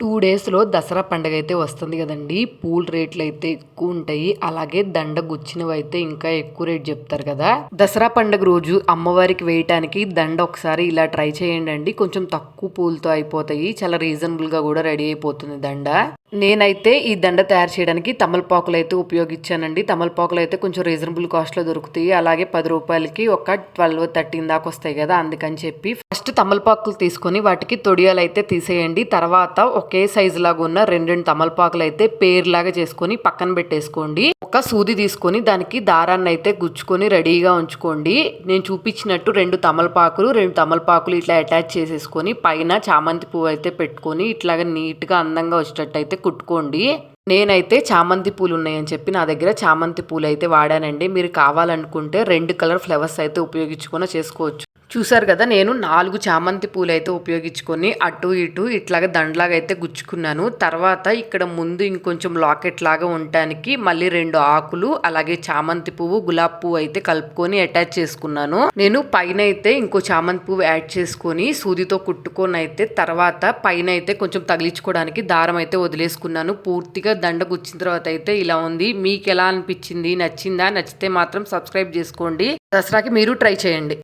2 డేస్‌లో దసరా పండగైతే వస్తుంది గదండీ! పూల రేట్లయితే ఎక్కువుంటాయి. అలాగే దండ గుచ్చినవైతే ఇంకా ఎక్కువ రేట్ జెప్తారు గదా! దసరా పండుగ రోజు అమ్మవారికి వేయటానికి దండ ఒకసారి ఇలా ట్రై చేయండండి. కొంచెం తక్కువ పూలతో అయిపోతాయి. చాలా రీజనబుల్‌గా గూడా రెడీ అయిపోతుంది దండ. నేనైతే ఈ దండ తయారు చేయడానికి తమలపాకులైతే ఉపయోగించానండి. తమలపాకులైతే కొంచెం రీజనబుల్ కాస్ట్‌లో దొరుకుతాయి. అలాగే రూ. 10కి ఒక 12, 13 దాకా వస్తాయి గదా! అందుకని చెప్పి ఫస్ట్ తమలపాకులు తీసుకొని వాటికి తొడియాలైతే తీసేయండి. తర్వాత ఒకే సైజు లాగా ఉన్న 2 తమలపాకులైతే పేర్లాగా చేసుకొని పక్కన పెట్టేసుకోండి. ఒక సూది తీసుకొని దానికి దారాన్నైతే గుచ్చుకొని రెడీగా ఉంచుకోండి. నేను చూపించినట్టు 2 తమలపాకులు ఇట్లా అటాచ్ చేసేసుకొని పైన చామంతి పువ్వు అయితే పెట్టుకొని ఇట్లాగా నీట్‌గా అందంగా వచ్చేటట్టయితే కుట్టుకోండి. నేనైతే చామంతి పూలు ఉన్నాయని చెప్పి నా దగ్గర చామంతి పూలు అయితే వాడానండి. మీరు కావాలనుకుంటే 2 కలర్ ఫ్లవర్స్ అయితే ఉపయోగించుకొని చేసుకోవచ్చు. చూసారు కదా, నేను 4 చామంతి పూలు అయితే ఉపయోగించుకొని అటు ఇటు ఇట్లాగా దండలాగా అయితే గుచ్చుకున్నాను. తర్వాత ఇక్కడ ముందు ఇంకొంచెం లాకెట్ లాగా ఉండటానికి మళ్ళీ 2 ఆకులు అలాగే చామంతి పువ్వు గులాబీ పువ్వు అయితే కలుపుకొని అటాచ్ చేసుకున్నాను. నేను పైన అయితే ఇంకో చామంతి పువ్వు యాడ్ చేసుకొని సూదితో కుట్టుకొని అయితే తర్వాత పైన అయితే కొంచెం తగిలించుకోవడానికి దారం అయితే వదిలేసుకున్నాను. పూర్తిగా దండ గుచ్చిన తర్వాత అయితే ఇలా ఉంది. మీకు ఎలా అనిపించింది? నచ్చిందా? నచ్చితే మాత్రం సబ్స్క్రైబ్ చేసుకోండి. దసరాకి మీరు ట్రై చేయండి.